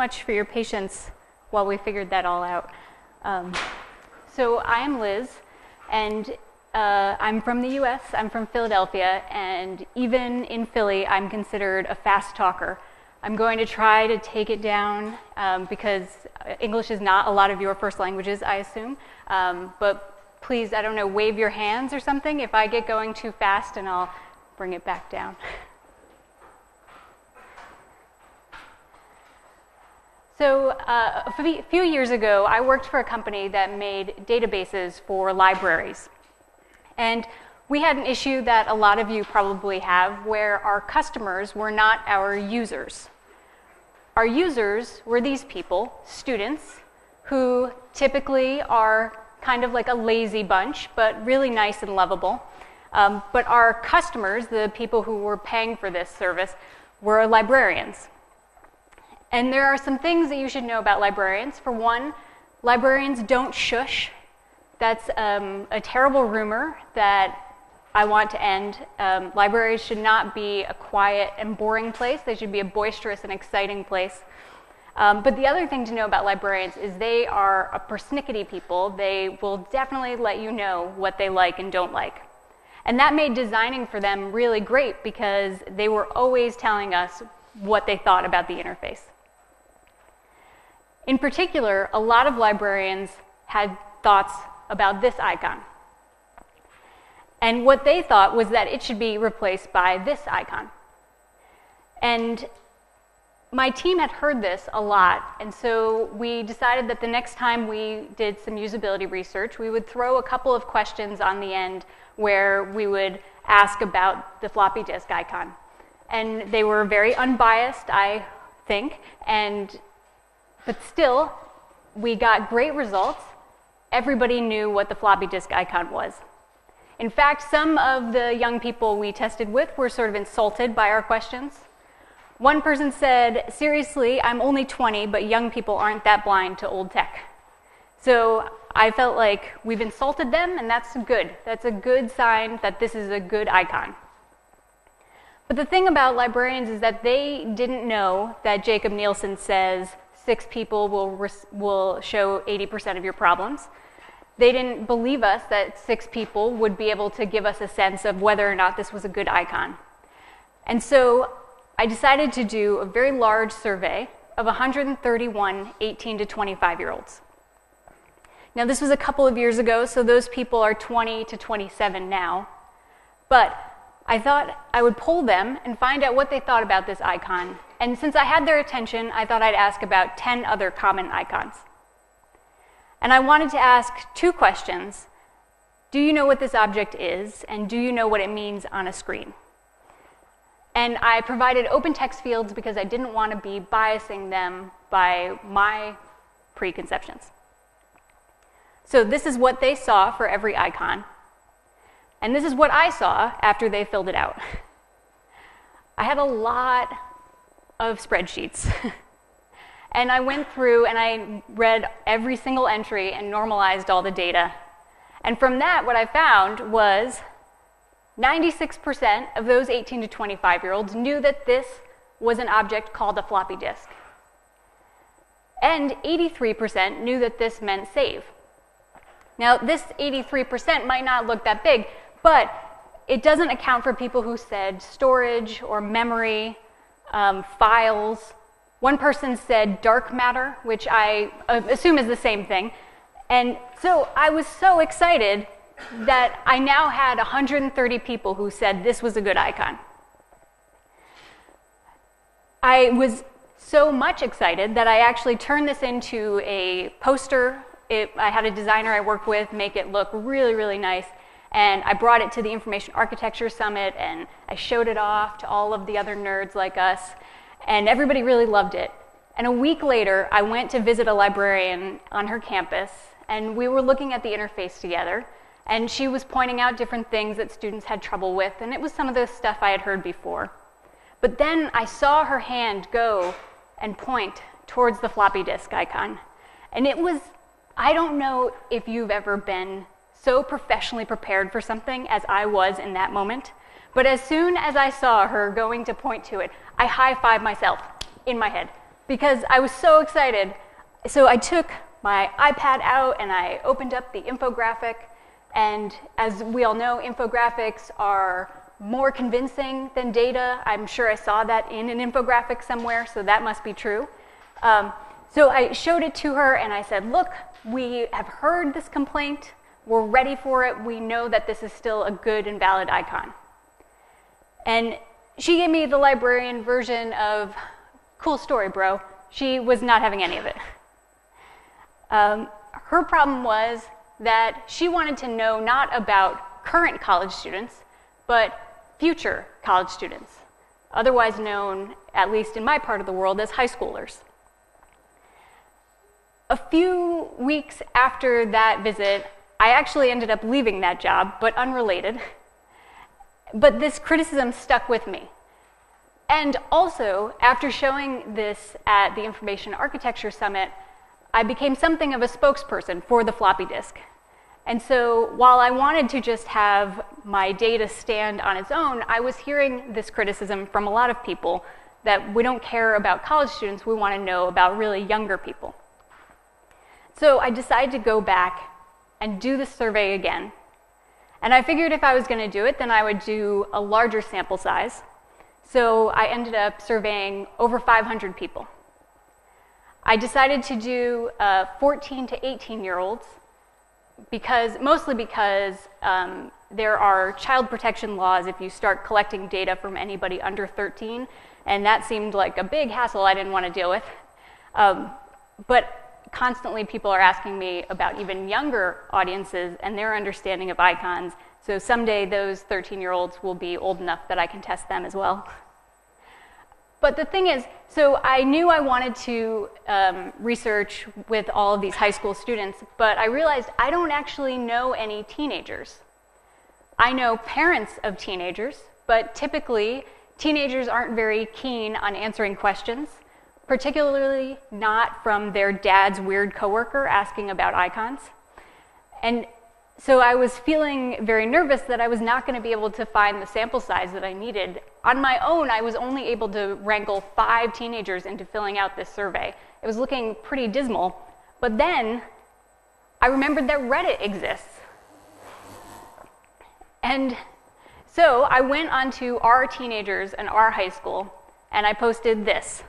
much for your patience while we figured that all out. So I am Liz, and I'm from the US, I'm from Philadelphia, and even in Philly, I'm considered a fast talker. I'm going to try to take it down because English is not a lot of your first languages, I assume. But please, I don't know, wave your hands or something if I get going too fast, and I'll bring it back down. So a few years ago, I worked for a company that made databases for libraries. And we had an issue that a lot of you probably have where our customers were not our users. Our users were these people, students, who typically are kind of like a lazy bunch, but really nice and lovable. But our customers, the people who were paying for this service, were librarians. And there are some things that you should know about librarians. For one, librarians don't shush. That's a terrible rumor that I want to end. Libraries should not be a quiet and boring place. They should be a boisterous and exciting place. But the other thing to know about librarians is they are a persnickety people. They will definitely let you know what they like and don't like. And that made designing for them really great because they were always telling us what they thought about the interface. In particular, a lot of librarians had thoughts about this icon. And what they thought was that it should be replaced by this icon. And my team had heard this a lot, and so we decided that the next time we did some usability research, we would throw a couple of questions on the end where we would ask about the floppy disk icon. And they were very unbiased, I think, but still, we got great results. Everybody knew what the floppy disk icon was. In fact, some of the young people we tested with were sort of insulted by our questions. One person said, "Seriously, I'm only 20, but young people aren't that blind to old tech." So I felt like we've insulted them, and that's good. That's a good sign that this is a good icon. But the thing about librarians is that they didn't know that Jacob Nielsen says 6 people will show 80% of your problems. They didn't believe us that 6 people would be able to give us a sense of whether or not this was a good icon. And so I decided to do a very large survey of 131 18 to 25-year-olds. Now, this was a couple of years ago, so those people are 20 to 27 now. But I thought I would poll them and find out what they thought about this icon. And since I had their attention, I thought I'd ask about 10 other common icons. And I wanted to ask 2 questions. Do you know what this object is? And do you know what it means on a screen? And I provided open text fields because I didn't want to be biasing them by my preconceptions. So this is what they saw for every icon. And this is what I saw after they filled it out. I had a lot of spreadsheets. And I went through and I read every single entry and normalized all the data. And from that, what I found was 96% of those 18 to 25-year-olds knew that this was an object called a floppy disk. And 83% knew that this meant save. Now, this 83% might not look that big, but it doesn't account for people who said storage or memory, files. One person said dark matter, which I assume is the same thing. And so I was so excited that I now had 130 people who said this was a good icon. I was so much excited that I actually turned this into a poster. I had a designer I worked with make it look really, really nice. And I brought it to the Information Architecture Summit, and I showed it off to all of the other nerds like us. And everybody really loved it. And a week later, I went to visit a librarian on her campus, and we were looking at the interface together. And she was pointing out different things that students had trouble with, and it was some of the stuff I had heard before. But then I saw her hand go and point towards the floppy disk icon. And it was, I don't know if you've ever been so professionally prepared for something as I was in that moment. But as soon as I saw her going to point to it, I high-fived myself in my head. because I was so excited. So I took my iPad out and I opened up the infographic, and as we all know, infographics are more convincing than data. I'm sure I saw that in an infographic somewhere, so that must be true. So I showed it to her and I said, look, we have heard this complaint, we're ready for it, we know that this is still a good and valid icon. And she gave me the librarian version of, cool story, bro. She was not having any of it. Her problem was that she wanted to know not about current college students, but future college students, otherwise known, at least in my part of the world, as high schoolers. A few weeks after that visit, I actually ended up leaving that job, but unrelated. But this criticism stuck with me. And also, after showing this at the Information Architecture Summit, I became something of a spokesperson for the floppy disk. And so while I wanted to just have my data stand on its own, I was hearing this criticism from a lot of people that we don't care about college students, we want to know about really younger people. So I decided to go back and do the survey again. And I figured if I was going to do it, then I would do a larger sample size. So I ended up surveying over 500 people. I decided to do 14 to 18-year-olds, mostly because there are child protection laws if you start collecting data from anybody under 13, and that seemed like a big hassle I didn't want to deal with. But constantly people are asking me about even younger audiences and their understanding of icons, so someday those 13-year-olds will be old enough that I can test them as well. But the thing is, so I knew I wanted to research with all of these high school students, but I realized I don't actually know any teenagers. I know parents of teenagers, but typically teenagers aren't very keen on answering questions, particularly not from their dad's weird coworker asking about icons. And so I was feeling very nervous that I was not going to be able to find the sample size that I needed. On my own, I was only able to wrangle 5 teenagers into filling out this survey. It was looking pretty dismal. But then I remembered that Reddit exists. And so I went onto our teenagers and our high school, and I posted this.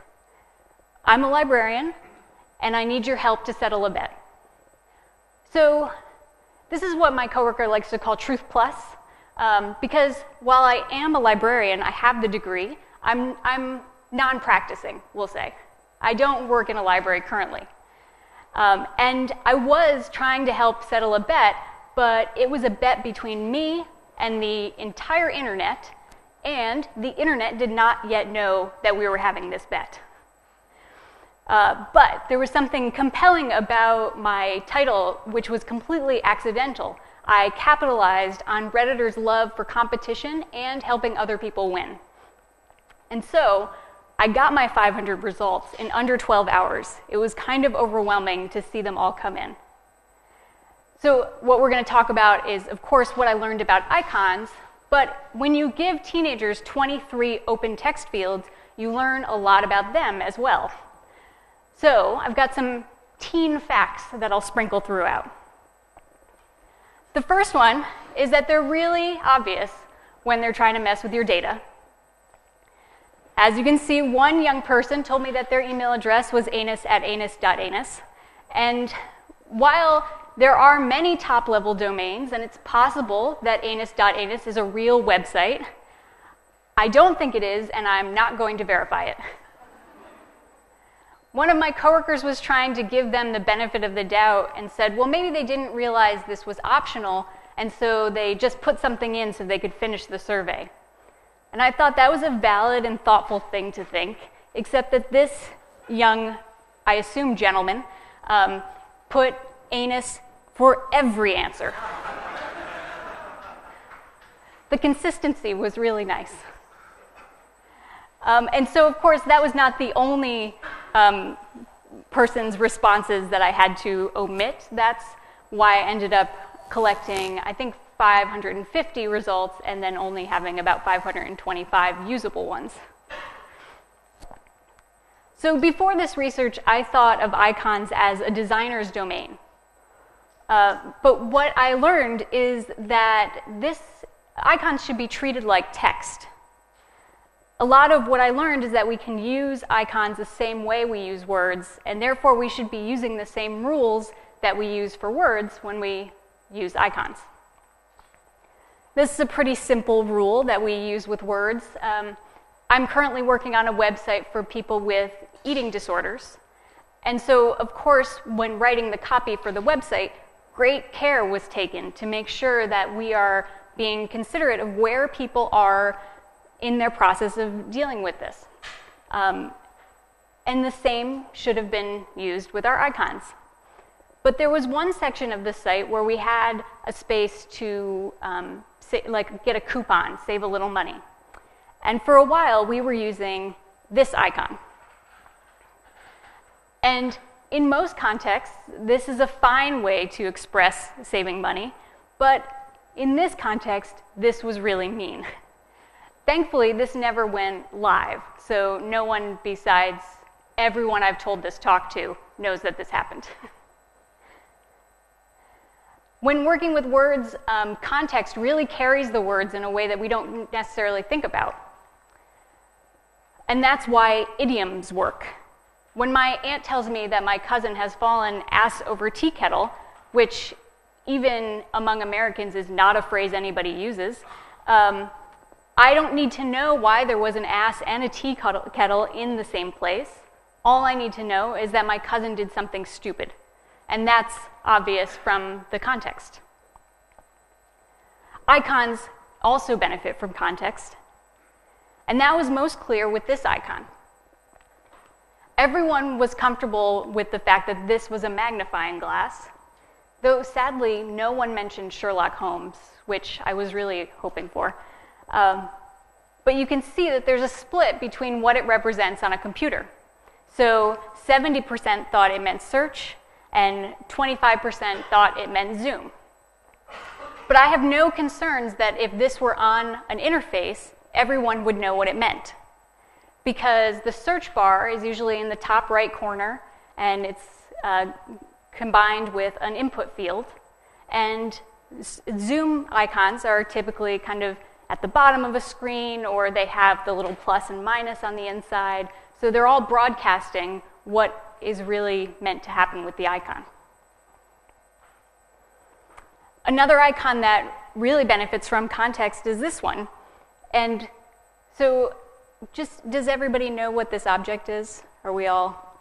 I'm a librarian, and I need your help to settle a bet. So this is what my coworker likes to call Truth Plus, because while I am a librarian, I have the degree, I'm non-practicing, we'll say. I don't work in a library currently. And I was trying to help settle a bet, but it was a bet between me and the entire internet, and the internet did not yet know that we were having this bet. But there was something compelling about my title, which was completely accidental. I capitalized on Redditors' love for competition and helping other people win. And so I got my 500 results in under 12 hours. It was kind of overwhelming to see them all come in. So what we're going to talk about is, of course, what I learned about icons, but when you give teenagers 23 open text fields, you learn a lot about them as well. So I've got some teen facts that I'll sprinkle throughout. The first one is that they're really obvious when they're trying to mess with your data. As you can see, one young person told me that their email address was anus@anus.anus. And while there are many top-level domains, and it's possible that anus.anus is a real website, I don't think it is, and I'm not going to verify it. One of my coworkers was trying to give them the benefit of the doubt and said, well, maybe they didn't realize this was optional, and so they just put something in so they could finish the survey. And I thought that was a valid and thoughtful thing to think, except that this young, I assume gentleman, put anus for every answer. The consistency was really nice. And so, of course, that was not the only person's responses that I had to omit. That's why I ended up collecting, I think, 550 results and then only having about 525 usable ones. So before this research, I thought of icons as a designer's domain. But what I learned is that icons should be treated like text. A lot of what I learned is that we can use icons the same way we use words, and therefore we should be using the same rules that we use for words when we use icons. This is a pretty simple rule that we use with words. I'm currently working on a website for people with eating disorders. And so, of course, when writing the copy for the website, great care was taken to make sure that we are being considerate of where people are in their process of dealing with this. And the same should have been used with our icons. But there was one section of the site where we had a space to get a coupon, save a little money. And for a while, we were using this icon. And in most contexts, this is a fine way to express saving money. But in this context, this was really mean. Thankfully, this never went live, so no one besides everyone I've told this talk to knows that this happened. When working with words, context really carries the words in a way that we don't necessarily think about. And that's why idioms work. When my aunt tells me that my cousin has fallen ass over tea kettle, which even among Americans is not a phrase anybody uses, I don't need to know why there was an ass and a tea kettle in the same place. All I need to know is that my cousin did something stupid. And that's obvious from the context. Icons also benefit from context. And that was most clear with this icon. Everyone was comfortable with the fact that this was a magnifying glass, though sadly no one mentioned Sherlock Holmes, which I was really hoping for. But you can see that there's a split between what it represents on a computer. So 70% thought it meant search, and 25% thought it meant zoom. But I have no concerns that if this were on an interface, everyone would know what it meant. Because the search bar is usually in the top right corner, and it's combined with an input field. And zoom icons are typically kind of at the bottom of a screen, or they have the little plus and minus on the inside. So they're all broadcasting what is really meant to happen with the icon. Another icon that really benefits from context is this one. And so does everybody know what this object is? Are we all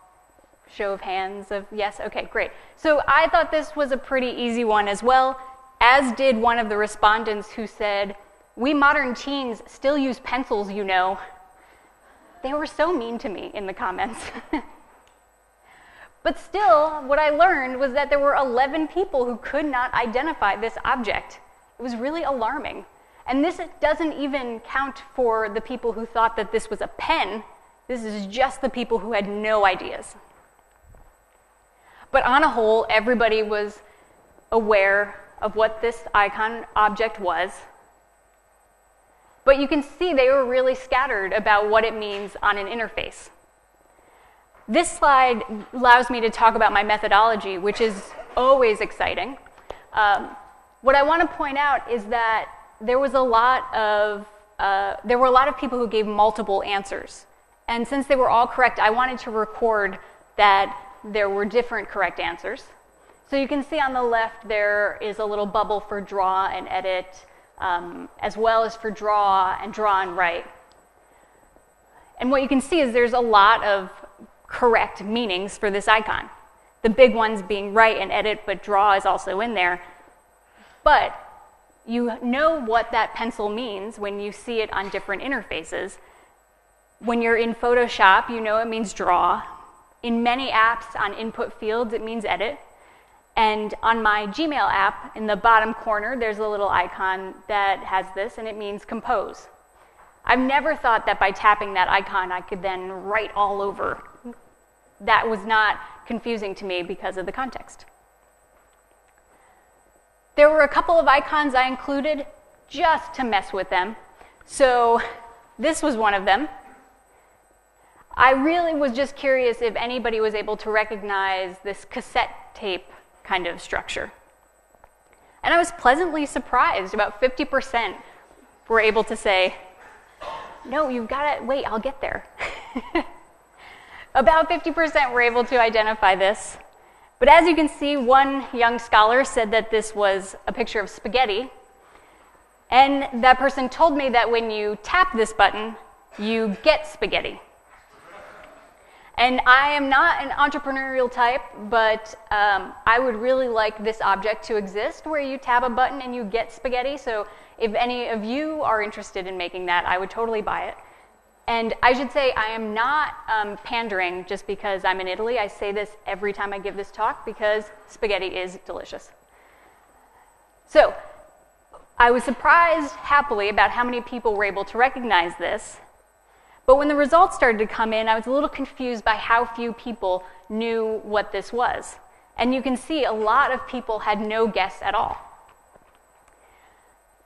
show of hands of yes? Okay, great. So I thought this was a pretty easy one as well, as did one of the respondents who said, "We modern teens still use pencils, you know." They were so mean to me in the comments. But still, what I learned was that there were 11 people who could not identify this object. It was really alarming. And this doesn't even count for the people who thought that this was a pen. This is just the people who had no ideas. But on a whole, everybody was aware of what this icon object was. But you can see they were really scattered about what it means on an interface. This slide allows me to talk about my methodology, which is always exciting. What I want to point out is that there were a lot of people who gave multiple answers. And since they were all correct, I wanted to record that there were different correct answers. So you can see on the left there is a little bubble for draw and edit, as well as for draw and write. And what you can see is there's a lot of correct meanings for this icon. The big ones being write and edit, but draw is also in there. But you know what that pencil means when you see it on different interfaces. When you're in Photoshop, you know it means draw. In many apps on input fields, it means edit. And on my Gmail app, in the bottom corner, there's a little icon that has this, and it means compose. I've never thought that by tapping that icon, I could then write all over. That was not confusing to me because of the context. There were a couple of icons I included just to mess with them. So this was one of them. I really was just curious if anybody was able to recognize this cassette tape kind of structure. And I was pleasantly surprised. About 50% were able to say, no, you've got to, wait, I'll get there. About 50% were able to identify this. But as you can see, one young scholar said that this was a picture of spaghetti. And that person told me that when you tap this button, you get spaghetti. And I am not an entrepreneurial type, but I would really like this object to exist where you tap a button and you get spaghetti. So if any of you are interested in making that, I would totally buy it. And I should say I am not pandering just because I'm in Italy. I say this every time I give this talk because spaghetti is delicious. So I was surprised happily about how many people were able to recognize this. But when the results started to come in, I was a little confused by how few people knew what this was. And you can see a lot of people had no guess at all.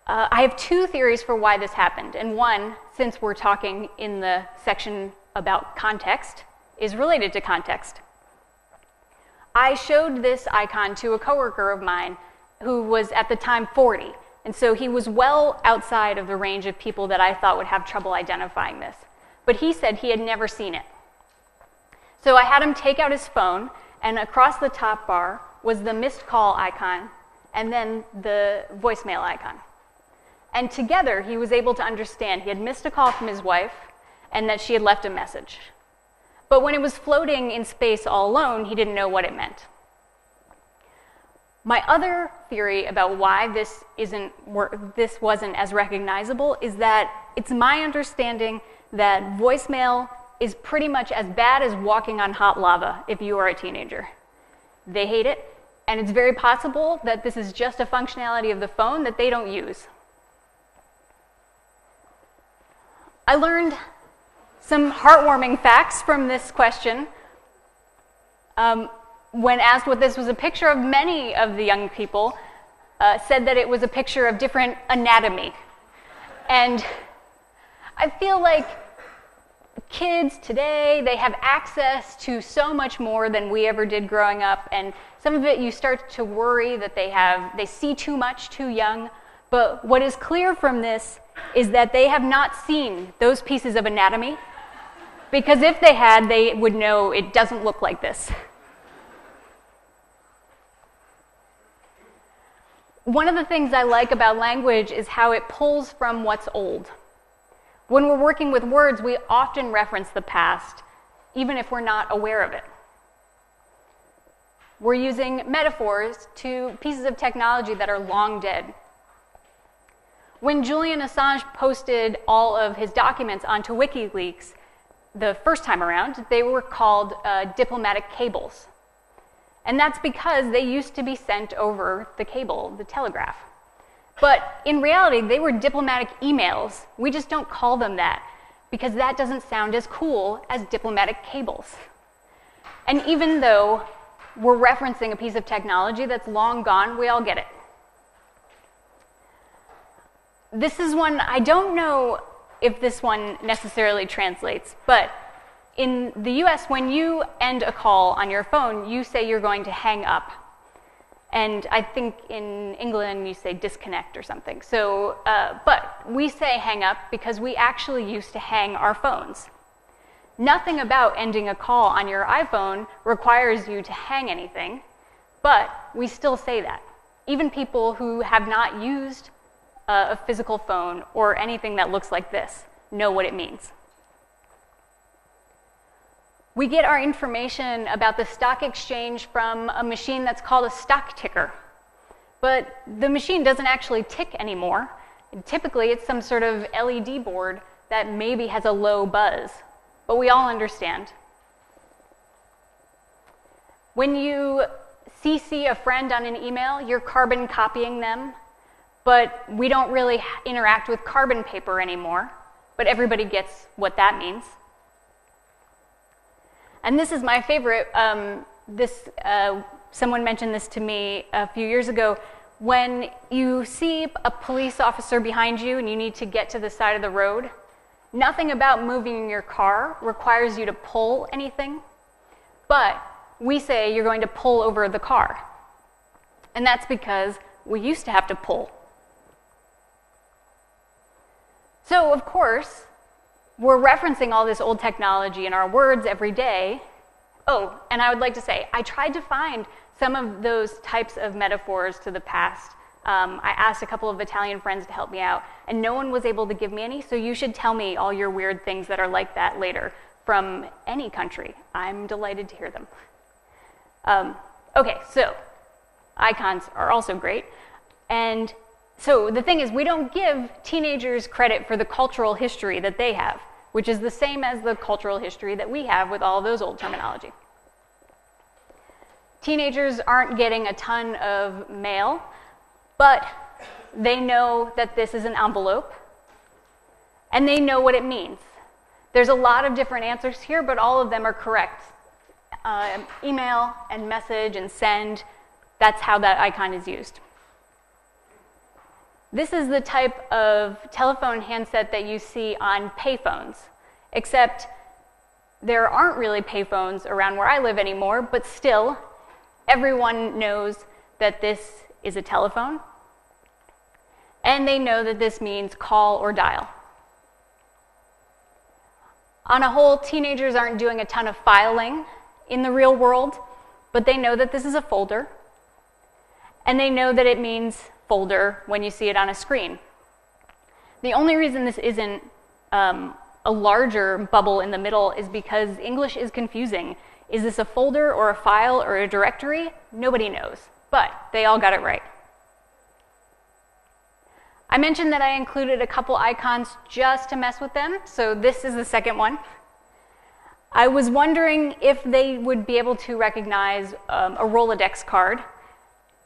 I have two theories for why this happened. And one, since we're talking in the section about context, is related to context. I showed this icon to a coworker of mine who was at the time 40. And so he was well outside of the range of people that I thought would have trouble identifying this. But he said he had never seen it. So I had him take out his phone, and across the top bar was the missed call icon and then the voicemail icon. And together he was able to understand he had missed a call from his wife and that she had left a message. But when it was floating in space all alone, he didn't know what it meant. My other theory about why this wasn't as recognizable is that it's my understanding that voicemail is pretty much as bad as walking on hot lava if you are a teenager. They hate it, and it's very possible that this is just a functionality of the phone that they don't use. I learned some heartwarming facts from this question. When asked what this was a picture of, many of the young people said that it was a picture of different anatomy. And I feel like kids today, they have access to so much more than we ever did growing up, and some of it you start to worry that they see too much too young. But what is clear from this is that they have not seen those pieces of anatomy, because if they had, they would know it doesn't look like this. One of the things I like about language is how it pulls from what's old. When we're working with words, we often reference the past, even if we're not aware of it. We're using metaphors to pieces of technology that are long dead. When Julian Assange posted all of his documents onto WikiLeaks the first time around, they were called diplomatic cables. And that's because they used to be sent over the cable, the telegraph. But in reality, they were diplomatic emails. We just don't call them that because that doesn't sound as cool as diplomatic cables. And even though we're referencing a piece of technology that's long gone, we all get it. This is one, I don't know if this one necessarily translates, but in the US, when you end a call on your phone, you say you're going to hang up. And I think in England, you say disconnect or something. So, but we say hang up because we actually used to hang our phones. Nothing about ending a call on your iPhone requires you to hang anything, but we still say that. Even people who have not used a physical phone or anything that looks like this know what it means. We get our information about the stock exchange from a machine that's called a stock ticker. But the machine doesn't actually tick anymore. Typically, it's some sort of LED board that maybe has a low buzz. But we all understand. When you CC a friend on an email, you're carbon copying them. But we don't really interact with carbon paper anymore. But everybody gets what that means. And this is my favorite. Someone mentioned this to me a few years ago. When you see a police officer behind you and you need to get to the side of the road, Nothing about moving your car requires you to pull anything, but we say you're going to pull over the car. And that's because we used to have to pull. So, of course, we're referencing all this old technology in our words every day. Oh, and I would like to say, I tried to find some of those types of metaphors to the past. I asked a couple of Italian friends to help me out, and no one was able to give me any, so you should tell me all your weird things that are like that later from any country. I'm delighted to hear them. Okay, so icons are also great. And so the thing is, we don't give teenagers credit for the cultural history that they have, which is the same as the cultural history that we have with all of those old terminology. Teenagers aren't getting a ton of mail, but they know that this is an envelope, and they know what it means. There's a lot of different answers here, but all of them are correct. Email and message and send, that's how that icon is used. This is the type of telephone handset that you see on payphones, except there aren't really payphones around where I live anymore, but still, everyone knows that this is a telephone, and they know that this means call or dial. On a whole, teenagers aren't doing a ton of filing in the real world, but they know that this is a folder, and they know that it means folder when you see it on a screen. The only reason this isn't a larger bubble in the middle is because English is confusing. Is this a folder or a file or a directory? Nobody knows, but they all got it right. I mentioned that I included a couple icons just to mess with them, so this is the second one. I was wondering if they would be able to recognize a Rolodex card,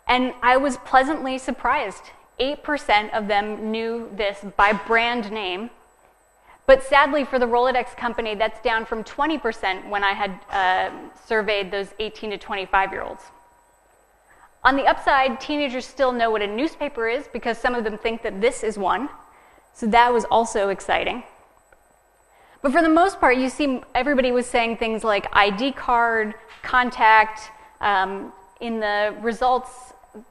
and I was pleasantly surprised. 8% of them knew this by brand name, but sadly for the Rolodex company, that's down from 20% when I had surveyed those 18 to 25-year-olds. On the upside, teenagers still know what a newspaper is because some of them think that this is one, so that was also exciting. But for the most part, you see everybody was saying things like ID card, contact. In the results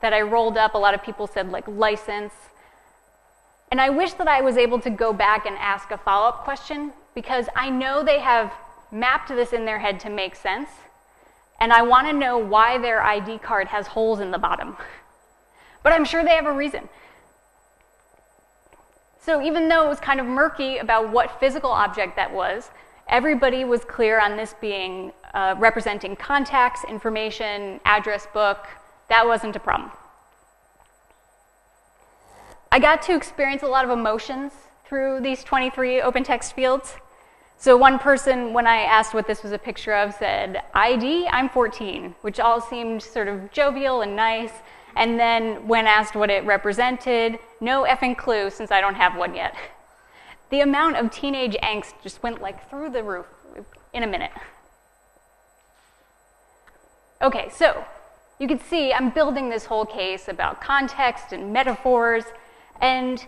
that I rolled up, a lot of people said like license. And I wish that I was able to go back and ask a follow-up question because I know they have mapped this in their head to make sense. And I want to know why their ID card has holes in the bottom. But I'm sure they have a reason. So even though it was kind of murky about what physical object that was, everybody was clear on this being representing contacts, information, address book. That wasn't a problem. I got to experience a lot of emotions through these 23 open text fields. So one person, when I asked what this was a picture of, said, ID, I'm 14, which all seemed sort of jovial and nice. And then when asked what it represented, no effing clue since I don't have one yet. The amount of teenage angst just went like through the roof in a minute. Okay, so you can see I'm building this whole case about context and metaphors, and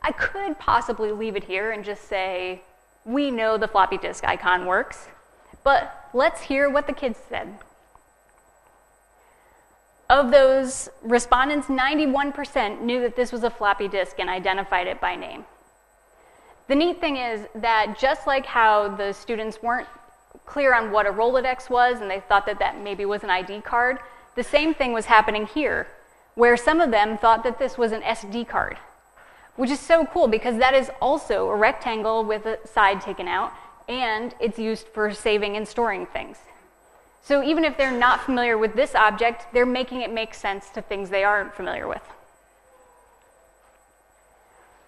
I could possibly leave it here and just say, we know the floppy disk icon works, but let's hear what the kids said. Of those respondents, 91% knew that this was a floppy disk and identified it by name. The neat thing is that just like how the students weren't clear on what a Rolodex was and they thought that that maybe was an ID card, the same thing was happening here, where some of them thought that this was an SD card, which is so cool because that is also a rectangle with a side taken out, and it's used for saving and storing things. So even if they're not familiar with this object, they're making it make sense to things they aren't familiar with.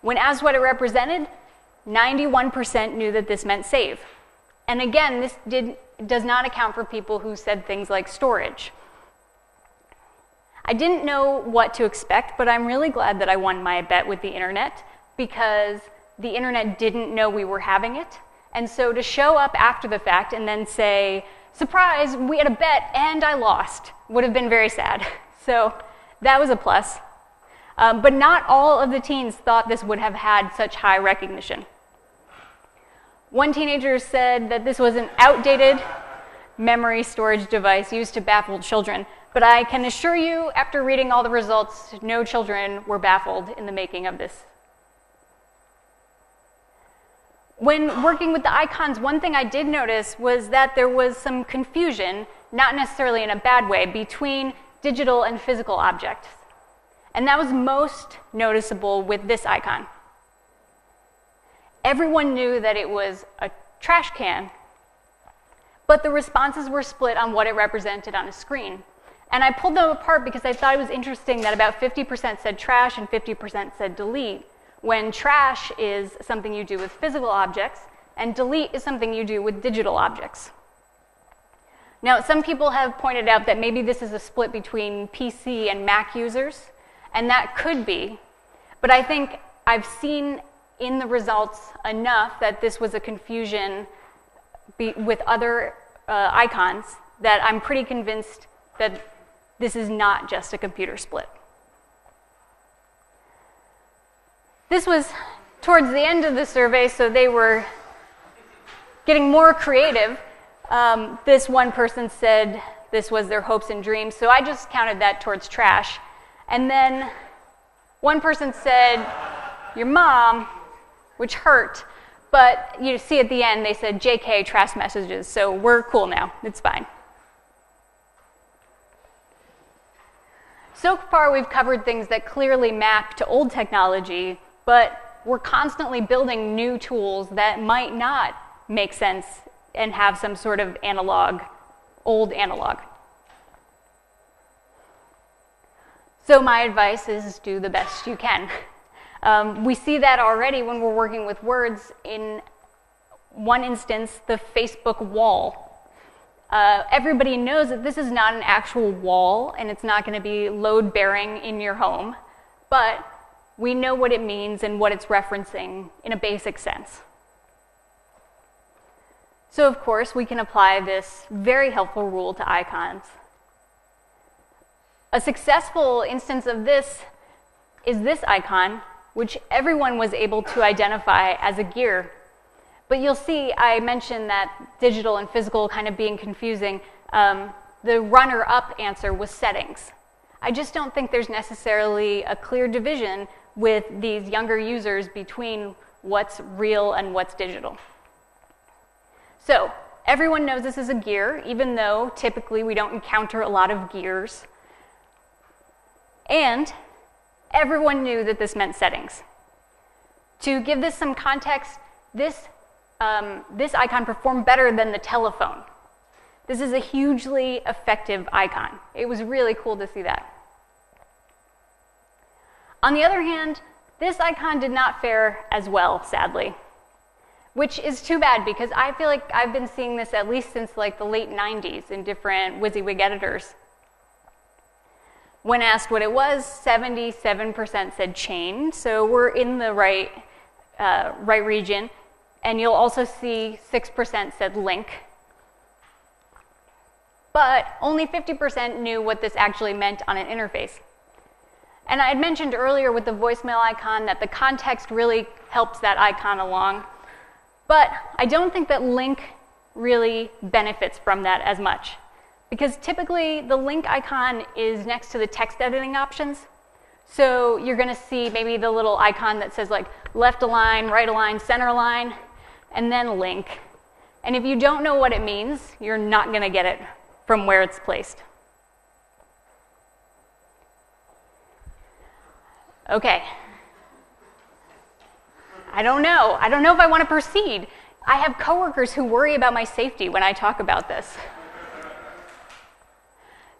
When asked what it represented, 91% knew that this meant save. And again, this does not account for people who said things like storage. I didn't know what to expect, but I'm really glad that I won my bet with the internet because the internet didn't know we were having it. And so to show up after the fact and then say, surprise, we had a bet and I lost, would have been very sad. So that was a plus. But not all of the teens thought this would have had such high recognition. One teenager said that this was an outdated memory storage device used to baffle children, but I can assure you, after reading all the results, no children were baffled in the making of this. When working with the icons, one thing I did notice was that there was some confusion, not necessarily in a bad way, between digital and physical objects. And that was most noticeable with this icon. Everyone knew that it was a trash can, but the responses were split on what it represented on a screen. And I pulled them apart because I thought it was interesting that about 50% said trash and 50% said delete, when trash is something you do with physical objects and delete is something you do with digital objects. Now, some people have pointed out that maybe this is a split between PC and Mac users, and that could be, but I think I've seen in the results enough that this was a confusion with other icons that I'm pretty convinced that this is not just a computer split. This was towards the end of the survey, so they were getting more creative. This one person said this was their hopes and dreams, so I just counted that towards trash. And then one person said, your mom, which hurt, but you see at the end they said JK trash messages, so we're cool now, it's fine. So far we've covered things that clearly map to old technology, but we're constantly building new tools that might not make sense and have some sort of analog, old analog. So my advice is do the best you can. We see that already when we're working with words. In one instance, the Facebook wall. Everybody knows that this is not an actual wall and it's not going to be load-bearing in your home, but we know what it means and what it's referencing in a basic sense. So of course, we can apply this very helpful rule to icons. A successful instance of this is this icon, which everyone was able to identify as a gear. But you'll see I mentioned that digital and physical kind of being confusing. The runner-up answer was settings. I just don't think there's necessarily a clear division with these younger users between what's real and what's digital. So everyone knows this is a gear, even though typically we don't encounter a lot of gears. And everyone knew that this meant settings. To give this some context, this icon performed better than the telephone. This is a hugely effective icon. It was really cool to see that. On the other hand, this icon did not fare as well, sadly, which is too bad because I feel like I've been seeing this at least since like the late 90s in different WYSIWYG editors. When asked what it was, 77% said chain, so we're in the right region. And you'll also see 6% said link. But only 50% knew what this actually meant on an interface. And I had mentioned earlier with the voicemail icon that the context really helps that icon along. But I don't think that link really benefits from that as much. Because typically the link icon is next to the text editing options. So you're going to see maybe the little icon that says like left align, right align, center align, and then link. And if you don't know what it means, you're not going to get it from where it's placed. Okay. I don't know. I don't know if I want to proceed. I have coworkers who worry about my safety when I talk about this.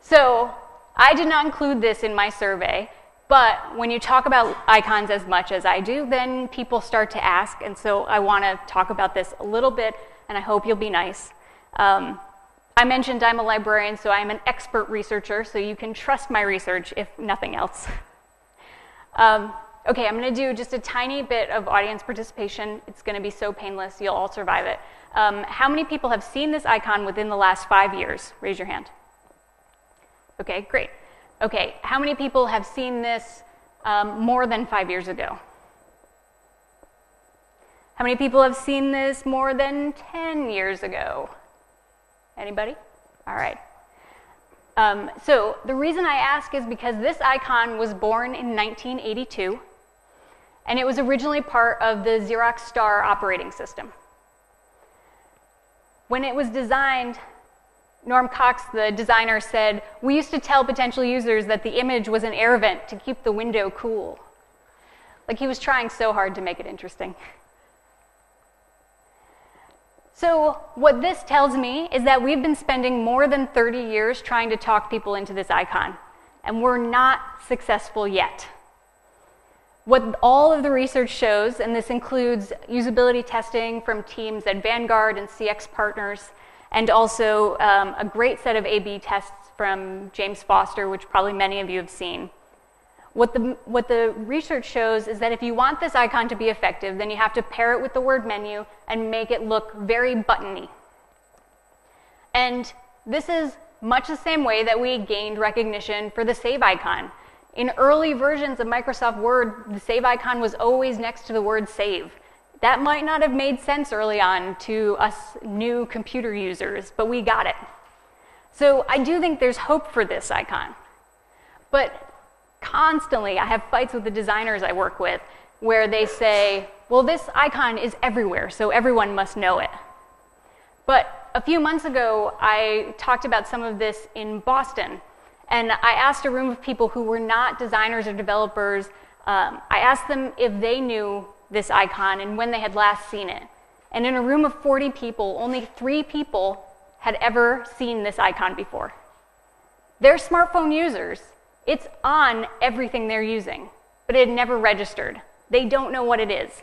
So I did not include this in my survey, but when you talk about icons as much as I do, then people start to ask, and so I want to talk about this a little bit, and I hope you'll be nice. I mentioned I'm a librarian, so I'm an expert researcher, so you can trust my research if nothing else. Okay, I'm going to do just a tiny bit of audience participation. It's going to be so painless, you'll all survive it. How many people have seen this icon within the last 5 years? Raise your hand. Okay, great. Okay, how many people have seen this more than 5 years ago? How many people have seen this more than 10 years ago? Anybody? All right. So the reason I ask is because this icon was born in 1982, and it was originally part of the Xerox Star operating system. When it was designed, Norm Cox, the designer, said, "We used to tell potential users that the image was an air vent to keep the window cool." Like, he was trying so hard to make it interesting. So what this tells me is that we've been spending more than 30 years trying to talk people into this icon, and we're not successful yet. What all of the research shows, and this includes usability testing from teams at Vanguard and CX Partners, and also a great set of A/B tests from James Foster, which probably many of you have seen. What the research shows is that if you want this icon to be effective, then you have to pair it with the word menu and make it look very buttony. And this is much the same way that we gained recognition for the save icon. In early versions of Microsoft Word, the save icon was always next to the word save. That might not have made sense early on to us new computer users, but we got it. So I do think there's hope for this icon. But constantly, I have fights with the designers I work with where they say, well, this icon is everywhere, so everyone must know it. But a few months ago, I talked about some of this in Boston, and I asked a room of people who were not designers or developers, I asked them if they knew this icon and when they had last seen it. And in a room of 40 people, only 3 people had ever seen this icon before. They're smartphone users. It's on everything they're using, but it had never registered. They don't know what it is.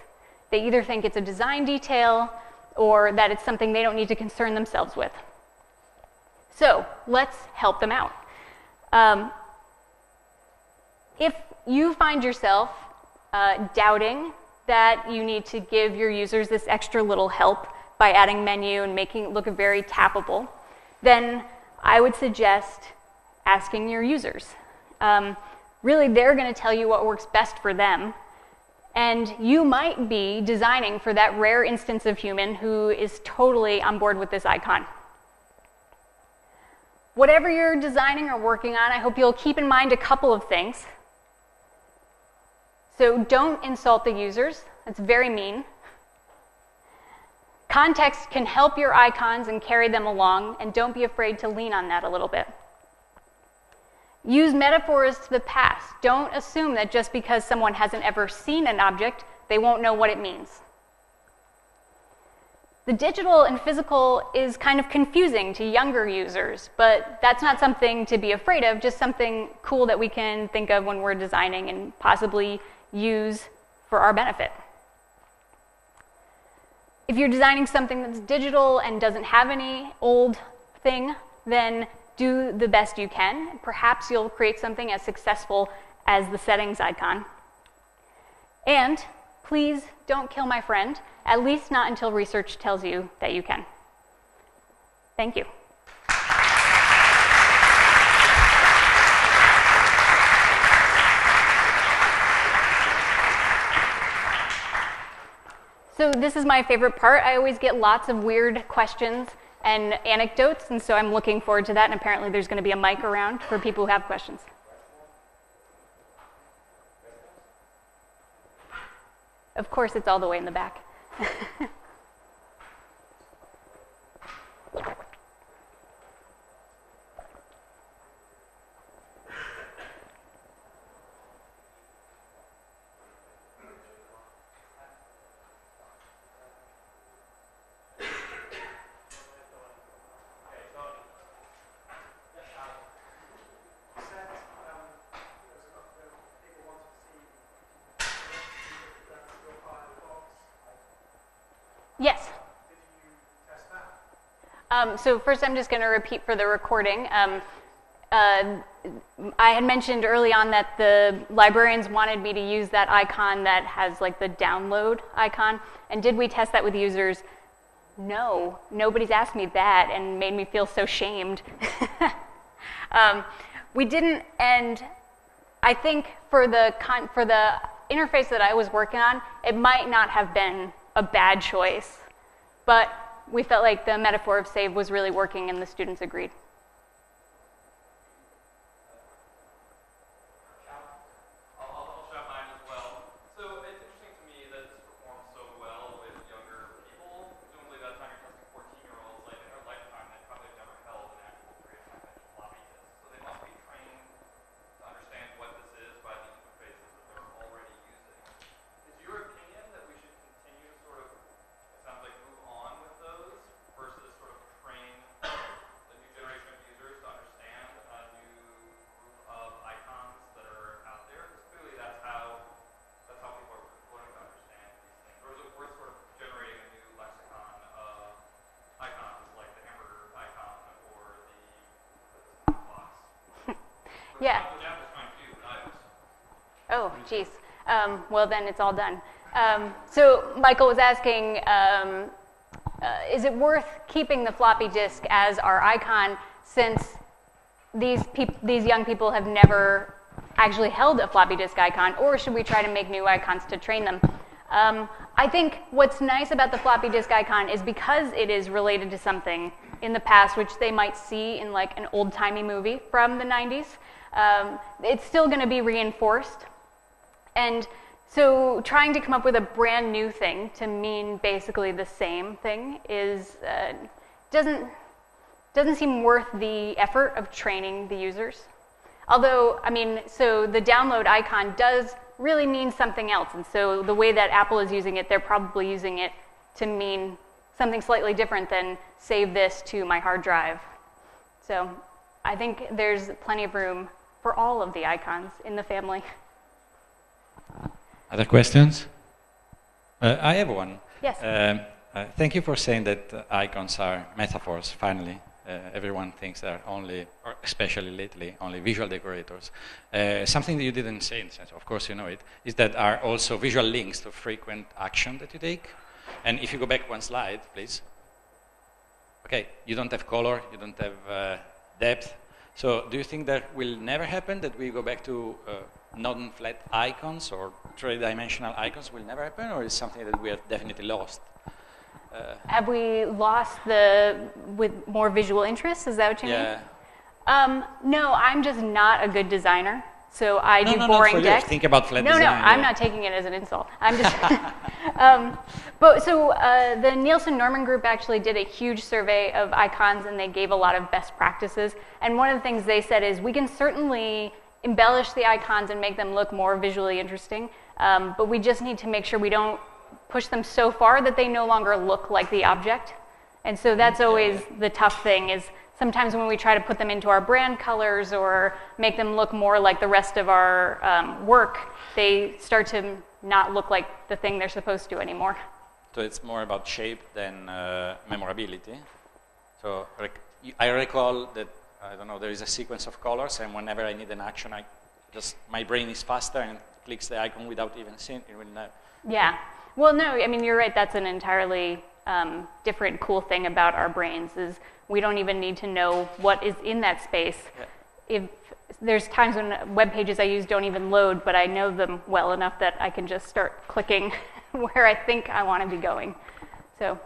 They either think it's a design detail or that it's something they don't need to concern themselves with. So let's help them out. If you find yourself doubting that you need to give your users this extra little help by adding menu and making it look very tappable, then I would suggest asking your users. Really, they're going to tell you what works best for them. And you might be designing for that rare instance of human who is totally on board with this icon. Whatever you're designing or working on, I hope you'll keep in mind a couple of things. So don't insult the users. That's very mean. Context can help your icons and carry them along, and don't be afraid to lean on that a little bit. Use metaphors to the past. Don't assume that just because someone hasn't ever seen an object, they won't know what it means. The digital and physical is kind of confusing to younger users, but that's not something to be afraid of, just something cool that we can think of when we're designing and possibly use for our benefit. If you're designing something that's digital and doesn't have any old thing, then do the best you can. Perhaps you'll create something as successful as the settings icon. And please don't kill my friend, at least not until research tells you that you can. Thank you. So this is my favorite part. I always get lots of weird questions and anecdotes, and so I'm looking forward to that, and apparently there's going to be a mic around for people who have questions. Of course, it's all the way in the back. Yes. So first I'm just going to repeat for the recording. I had mentioned early on that the librarians wanted me to use that icon that has like the download icon. And did we test that with users? No, nobody's asked me that and made me feel so shamed. We didn't, and I think for the interface that I was working on, it might not have been a bad choice. But we felt like the metaphor of save was really working, and the students agreed. Yeah. Oh, geez. Well, then it's all done. So Michael was asking, is it worth keeping the floppy disk as our icon since these young people have never actually held a floppy disk icon, or should we try to make new icons to train them? I think what's nice about the floppy disk icon is because it is related to something in the past, which they might see in like an old-timey movie from the 90s. It's still going to be reinforced. And so trying to come up with a brand new thing to mean basically the same thing is doesn't seem worth the effort of training the users. Although, I mean, so the download icon does really mean something else. And so the way that Apple is using it, they're probably using it to mean something slightly different than save this to my hard drive. So I think there's plenty of room for all of the icons in the family. Other questions? I have one. Yes. Thank you for saying that icons are metaphors, finally. Everyone thinks they're only, or especially lately, only visual decorators. Something that you didn't say, in the sense, of course you know it, is that are also visual links to frequent action that you take. And if you go back one slide, please. Okay, you don't have color, you don't have depth. So do you think that will never happen, that we go back to non-flat icons or three-dimensional icons will never happen, or is something that we have definitely lost? Have we lost with more visual interests? Is that what you mean? No, I'm just not a good designer. So I do boring decks. Think about flat design. No, I'm not taking it as an insult. I'm just. The Nielsen Norman Group actually did a huge survey of icons, and they gave a lot of best practices. And one of the things they said is we can certainly embellish the icons and make them look more visually interesting, but we just need to make sure we don't push them so far that they no longer look like the object. And so that's always the tough thing is sometimes when we try to put them into our brand colors or make them look more like the rest of our work, they start to not look like the thing they're supposed to anymore. So it's more about shape than memorability. So I recall that, I don't know, there is a sequence of colors, and whenever I need an action, my brain is faster and clicks the icon without even seeing it. Yeah. Well, no, I mean, you're right. That's an entirely different cool thing about our brains is we don't even need to know what is in that space. Yeah. If there's times when web pages I use don't even load, but I know them well enough that I can just start clicking where I think I want to be going. So.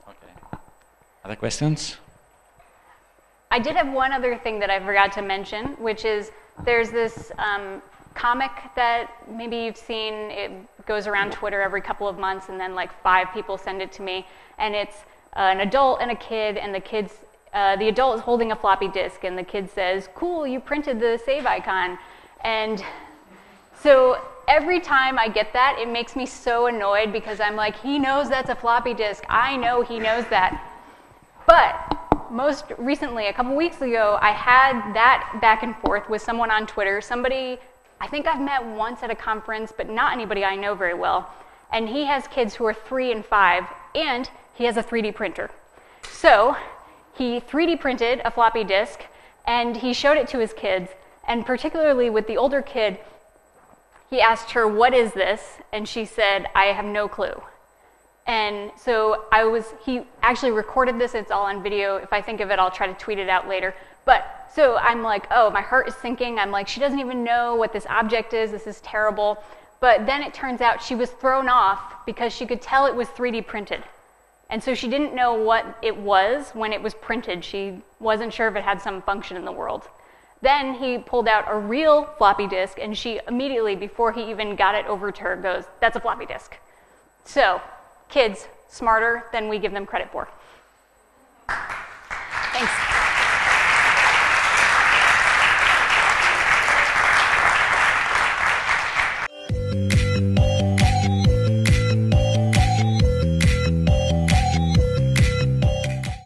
Okay. Other questions? I did have one other thing that I forgot to mention, which is there's this comic that maybe you've seen. It goes around Twitter every couple of months, and then like 5 people send it to me. And it's an adult and a kid, and the adult is holding a floppy disk, and the kid says, "Cool, you printed the save icon." And so every time I get that, it makes me so annoyed because I'm like, he knows that's a floppy disk. I know he knows that. But most recently, a couple weeks ago, I had that back and forth with someone on Twitter, somebody I think I've met once at a conference, but not anybody I know very well. And he has kids who are 3 and 5, and he has a 3D printer. So he 3D printed a floppy disk, and he showed it to his kids. And particularly with the older kid, he asked her, "What is this?" And she said, "I have no clue." And so he actually recorded this. It's all on video. If I think of it, I'll try to tweet it out later. But so I'm like, oh, my heart is sinking. I'm like, she doesn't even know what this object is. This is terrible. But then it turns out she was thrown off because she could tell it was 3D printed. And so she didn't know what it was when it was printed. She wasn't sure if it had some function in the world. Then he pulled out a real floppy disk, and she immediately, before he even got it over to her, goes, "That's a floppy disk." So, kids, smarter than we give them credit for. Thanks.